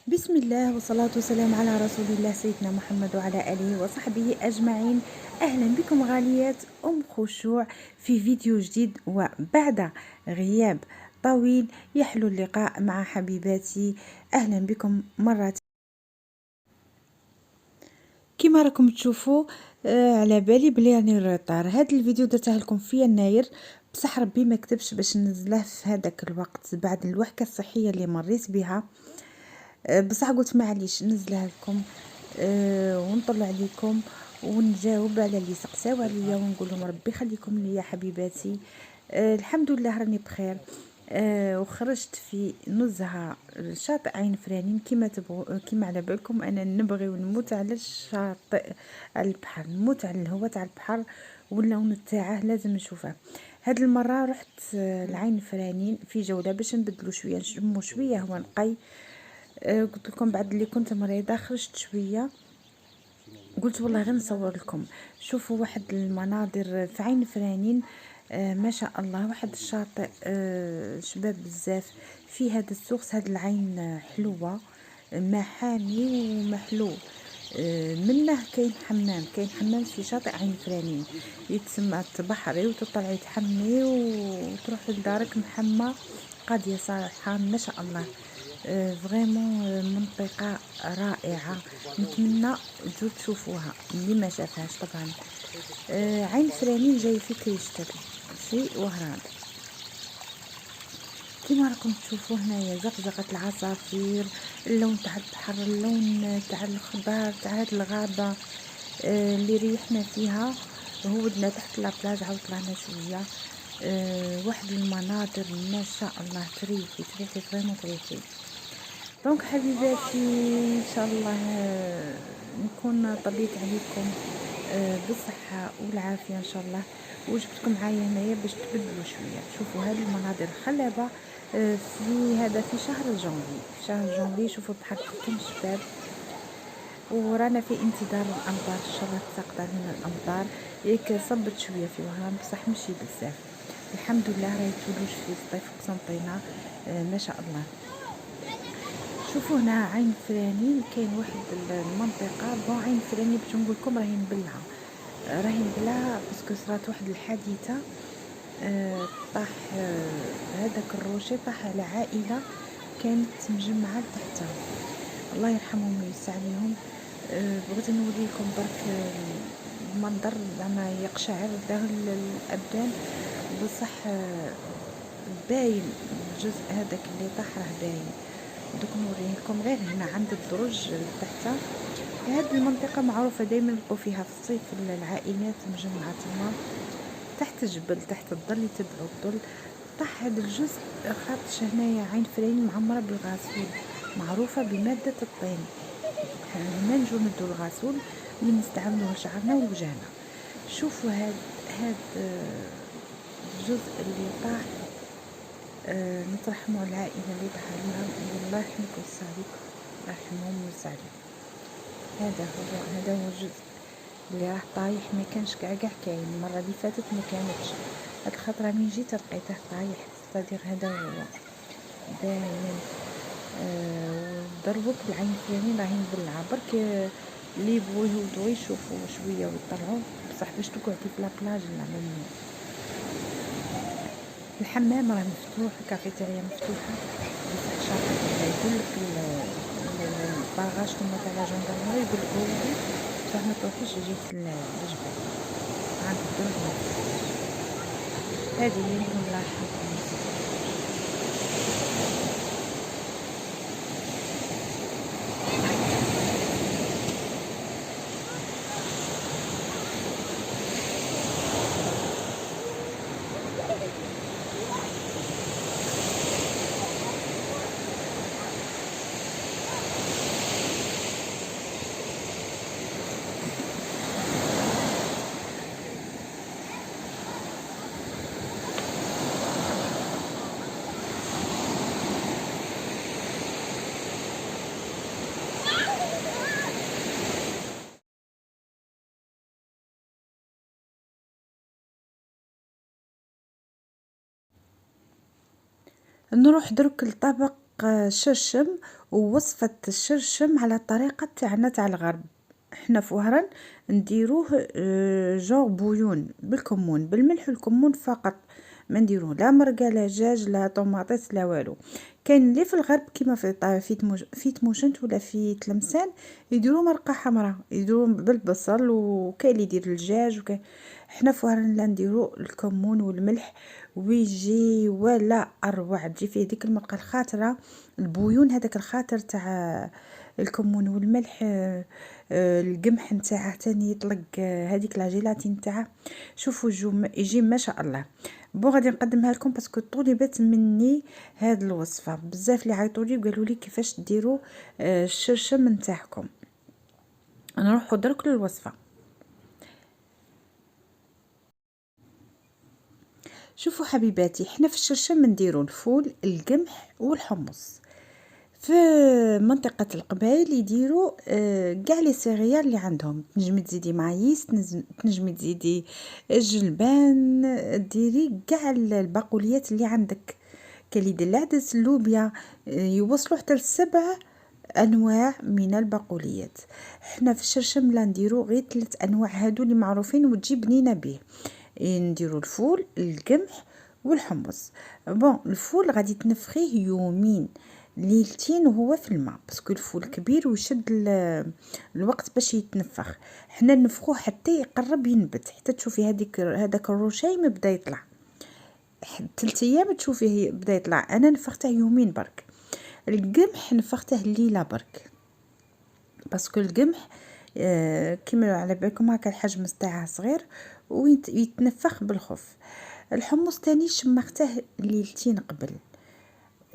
بسم الله والصلاة والسلام على رسول الله سيدنا محمد وعلى آله وصحبه أجمعين. أهلا بكم غاليات أم خشوع في فيديو جديد، وبعد غياب طويل يحلو اللقاء مع حبيباتي. أهلا بكم مرة. كما راكم تشوفوا على بالي بلي راني الريطار. هذا الفيديو درته لكم في يناير، بصح ربي ما كتبش باش ننزله في هذاك الوقت بعد الوحكة الصحية اللي مريت بها. بصح قلت معليش ننزلها لكم ونطلع عليكم ونجاوب على اللي سقساو عليا ونقول لهم ربي يخليكم ليا حبيباتي. الحمد لله راني بخير. وخرجت في نزهه شاطئ عين فرانين. كما تبغوا كما على بالكم انا نبغي ونموت على الشاطئ، على البحر، نموت على الهواء تاع البحر واللون تاعه لازم نشوفه. هاد المره رحت لعين فرانين في جوله باش نبدلوا شويه، نشموا شويه هو نقي. قلت لكم بعد اللي كنت مريضه خرجت شويه، قلت والله غير نصور لكم. شوفوا واحد المناظر في عين فرانين. ما شاء الله، واحد الشاطئ شباب بزاف في هذا السوق. هذا العين حلوه، ما حامي ومحلو. منه كاين حمام في شاطئ عين فرانين يتسمى تبحري وتطلعي تحمي وتروح لدارك محمى قاضية صراحة ما شاء الله. فريمون منطقة رائعة، نتمنى تجوا تشوفوها اللي ما شافهاش طبعا. عين فرانين جاي في كريشتل في وهران. كما راكم تشوفوا هنايا زقزقة العصافير، اللون تاع البحر، اللون تاع الخضار تاع هاد الغابة اللي ريحنا فيها. هودنا تحت لابلاج عاود طلعنا شويه. واحد المناظر ما شاء الله تريحي فريمون تريحي. دونك حبيباتي ان شاء الله نكون طبيت عليكم بالصحه والعافيه ان شاء الله. وجبتكم معايا هنايا باش تبدلوا شويه تشوفوا هذه المناظر الخلابه. في شهر جونفي، شوفوا البحر كم شباب. ورانا في انتظار الامطار، ان شاء الله تساقط علينا الامطار. ياك صبت شويه في وهران بصح ماشي بزاف. الحمد لله راهي تولوش في الصيف قسنطينه. ما شاء الله. شوفوا هنا عين فرانين كاين واحد المنطقه بون عين فرانين باش نقول لكم راهي مبلعه باسكو صرات واحد الحادثه. طاح هذاك الروشي طاح على عائله كانت مجمعه تحتها، الله يرحمهم ويوسع عليهم. بغيت نوري لكم برك المنظر زعما يقشعر له الابدان بصح. باين الجزء هذاك اللي طاح راه باين. دوك نوريه لكم غير هنا عند الدرج تحت. هذه المنطقه معروفه دائما نلقوا فيها في الصيف العائلات مجمعه تما تحت الجبل تحت الظل يتبعوا الظل. طاح هذا الجزء خاطش هنايا عين فرانين معمره بالغاسول، معروفه بماده الطين. هنا نجو ندو الغاسول اللي نستعملوه لشعرنا ووجهنا. شوفوا هاد الجزء اللي طاح. نترحموا على العائله اللي طاح عليها، الله يرحمك ويوسع عليك، الله يرحمهم ويوسع عليك. هذا هو الجزء اللي راه طايح، ما كانش كاع كاين. المره اللي فاتت ما كانتش، هاد الخطره من جيت لقيته طايح. صديق هذا هو باين. ضربوك العين الثاني راهي مبلعه برك. اللي يبغوا يهودوا يشوفوا شويه ويطلعوا بصح باش تقعدي في لابلاج لا ممنوع. الحمام راه مفتوح، الكافيتيريا مفتوحه بصح شاطئ. يقول لك الباغاج كما تاع لا جوندارمري يقول لك هودي بصح ما تروحيش جهه الجبل عند الدرج. هذه هي الله يرحمكم. نروح درك لطبق شرشم، ووصفة الشرشم على الطريقة تاعنا تاع الغرب. احنا في وهران نديروه جور بويون بالكمون، بالملح والكمون فقط، ما نديروه لا مرقه لا دجاج لا طوماطيس لا والو. كاين اللي في الغرب كيما في تموشنت ولا في تلمسان يديروا مرقه حمراء، يديروا بالبصل، وكاين اللي يدير الدجاج احنا في وهران لا نديروا الكمون والملح، ويجي ولا اروع، تجي فيه ديك المرقه الخاطره، البويون هذاك الخاطر تاع الكمون والملح. القمح نتاعه تاني يطلق هذيك لا جيلاتين نتاعه. شوفوا يجي ما شاء الله. غادي نقدمها لكم باسكو طلبت مني هاد الوصفه بزاف، اللي عيطوا لي وقالوا لي كيفاش ديروا الشرشم نتاعكم. نروحوا درك للوصفه. شوفوا حبيباتي، احنا في الشرشم نديروا الفول القمح والحمص. في منطقة القبائل يديروا كاع لي سيريال اللي عندهم، تنجمي تزيدي معيس، تنجمي تزيدي الجلبان، ديري كاع البقوليات اللي عندك، كاين اللي يدير العدس اللوبيا، يوصلوا حتى ل7 انواع من البقوليات. احنا في الشرشم لا نديروا غير 3 انواع هادو اللي معروفين وتجي بنينه به. نديروا الفول القمح والحمص. بون الفول غادي تنفخيه يومين ليلتين وهو في الماء، باسكو الفول كبير ويشد الوقت باش يتنفخ. حنا نفخوه حتى يقرب ينبت، حتى تشوفي هذاك الرشيم بدا يطلع 3 ايام تشوفيه بدا يطلع. انا نفخته يومين برك. القمح نفخته الليله برك، باسكو القمح كيما على بالكم هكا الحجم تاعه صغير ويتنفخ بالخف. الحمص تاني شمخته ليلتين قبل،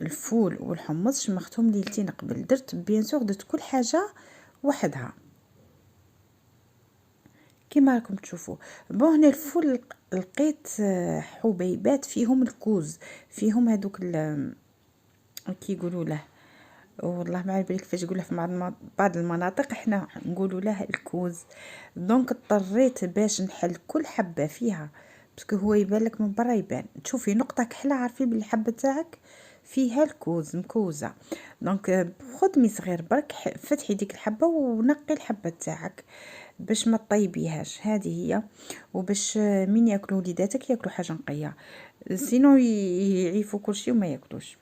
الفول والحمص شمختهم ليلتين قبل. درت بيان سور درت كل حاجه وحدها كيما راكم تشوفوا. بون هنا الفول لقيت حبيبات فيهم الكوز، فيهم هذوك كي يقولوا له، والله ما عارف كيفاش يقولها في بعض المناطق، احنا نقولوا له الكوز. دونك اضطريت باش نحل كل حبه فيها، باسكو هو يبان لك من برا، يبان تشوفي نقطه كحله عارفين بلي الحبه تاعك فيها الكوز مكوزه. دونك خدمي صغير برك، فتحي ديك الحبه ونقي الحبه تاعك باش ما طيبيهاش، هذه هي. وباش من ياكلوا وليداتك ياكلوا حاجه نقيه، سينو يعيفوا كل شيء وما ياكلوش.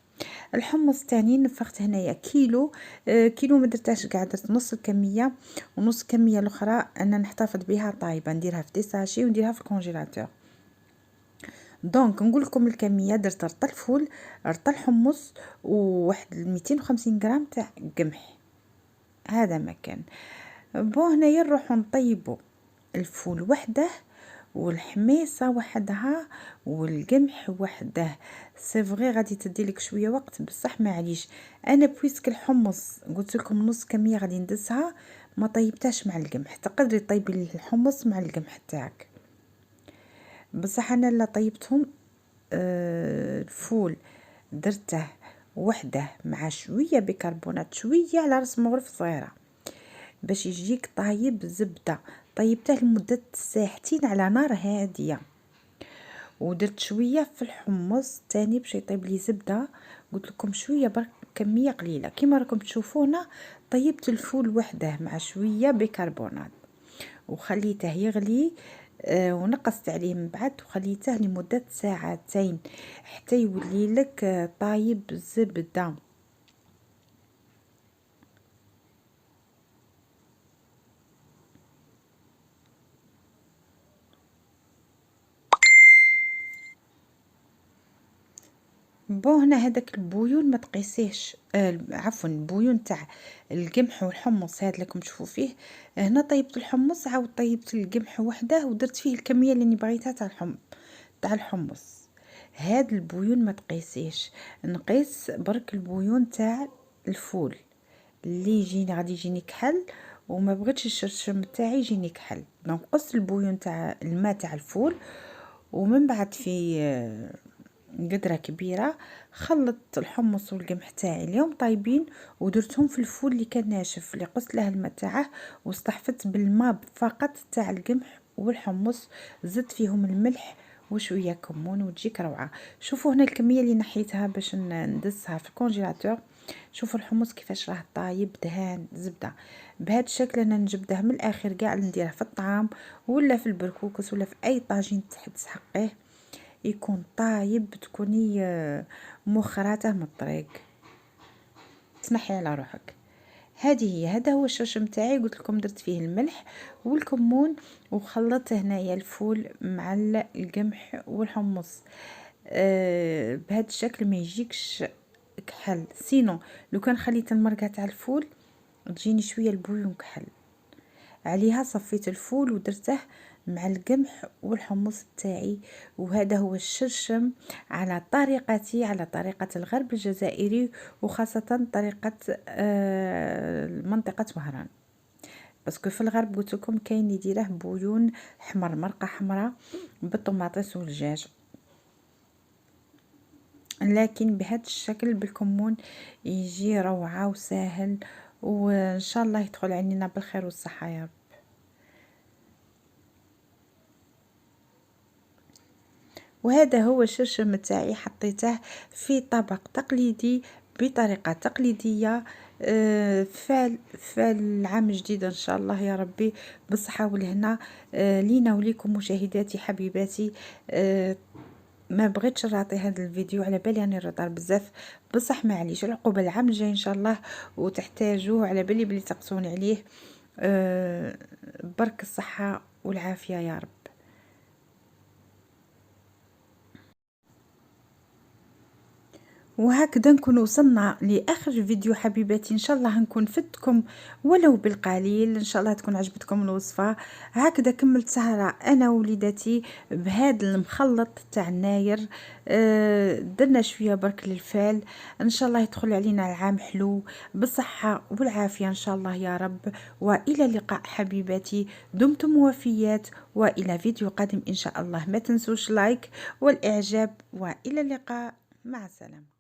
الحمص تاني نفخت هنايا كيلو، كيلو ما درتهاش كاع، درت نص الكميه، ونص الكميه الاخرى انا نحتفظ بها طايبه، نديرها في ديساشي ونديرها في الكونجيلاتور. دونك نقول لكم الكميه، درت رطل فول، رطل حمص، وواحد 250 غرام تاع قمح، هذا ما كان. بون هنايا نروحو نطيبو الفول وحده والحميصه وحدها والقمح وحده. سي فغي غادي تديلك شويه وقت بصح معليش، انا بويسك الحمص قلت لكم نص كميه غادي ندسها، ما طيبتهاش مع القمح. تقدري طيبي الحمص مع القمح تاعك، بصح انا لا طيبتهم. الفول درته وحده مع شويه بيكربونات، شويه على راس مغرف صغيره، باش يجيك طايب زبده. طيبته لمده ساعتين على نار هاديه. ودرت شويه في الحمص تاني باش يطيب لي زبده، قلت لكم شويه برك كميه قليله. كيما راكم تشوفونا طيبت الفول وحده مع شويه بيكربونات وخليته يغلي. ونقصت عليه من بعد وخليته لمده ساعتين حتى يولي لك طايب زبده. بون هنا هذاك البويون ما تقيسيهش، عفوا البويون تاع القمح والحمص هذا اللي راكم تشوفوا فيه. هنا طيبت الحمص، عاود طيبت القمح وحده ودرت فيه الكميه اللي بغيتها تاع الحمص. هاد البويون ما تقيسيهش، نقيس برك البويون تاع الفول اللي يجيني غادي يجيني كحل، وما بغيتش الشرشم تاعي يجيني كحل. دونك قص البويون تاع الماء تاع الفول، ومن بعد في قدرة كبيرة خلطت الحمص والقمح تاعي اليوم طايبين ودرتهم في الفول اللي كان ناشف، اللي قصت له الماء تاعه واستحفظت بالماء فقط تاع القمح والحمص، زدت فيهم الملح وشويه كمون وتجيك روعه. شوفوا هنا الكميه اللي نحيتها باش ندسها في الكونجيلاتور، شوفوا الحمص كيفاش راه طايب دهان زبده. بهذا الشكل انا نجبده من الاخر كاع نديره في الطعام ولا في البركوكس ولا في اي طاجين تحب تسحقيه يكون طايب، تكوني مخراته من الطريق، تسمحي على روحك. هذا هو الشرشم تاعي، قلت لكم درت فيه الملح والكمون وخلطت هنايا الفول مع القمح والحمص. بهذا الشكل ما يجيكش كحل. سينو لو كان خليت المرقه تاع الفول تجيني شويه البويون كحل عليها. صفيت الفول ودرته مع القمح والحمص تاعي. وهذا هو الشرشم على طريقتي، على طريقة الغرب الجزائري، وخاصة طريقة منطقة وهران. باسكو في الغرب قلت لكم كاين يديره بويون حمر، مرقه حمراء بالطماطيس والدجاج، لكن بهذا الشكل بالكمون يجي روعه وسهل، وان شاء الله يدخل علينا بالخير والصحه يا رب. وهذا هو الشرشم تاعي، حطيته في طبق تقليدي بطريقه تقليديه. فالعام الجديد ان شاء الله يا ربي بالصحه والهنا لينا وليكم مشاهداتي حبيباتي. ما بغيتش نعطي هذا الفيديو على بالي راني رطار بزاف، بصح معليش العقوبه العام الجاي ان شاء الله وتحتاجوه، على بالي بلي تقصوني عليه. برك الصحه والعافيه يا رب. وهكذا نكون وصلنا لاخر فيديو حبيباتي، ان شاء الله نكون فدتكم ولو بالقليل، ان شاء الله تكون عجبتكم الوصفه. هكذا كملت سهره انا ووليداتي بهذا المخلط تاع الناير. درنا شويه برك للفال، ان شاء الله يدخل علينا العام حلو بالصحه والعافيه ان شاء الله يا رب. والى اللقاء حبيباتي، دمتم وفيات، والى فيديو قادم ان شاء الله. ما تنسوش لايك والاعجاب، والى اللقاء، مع السلامه.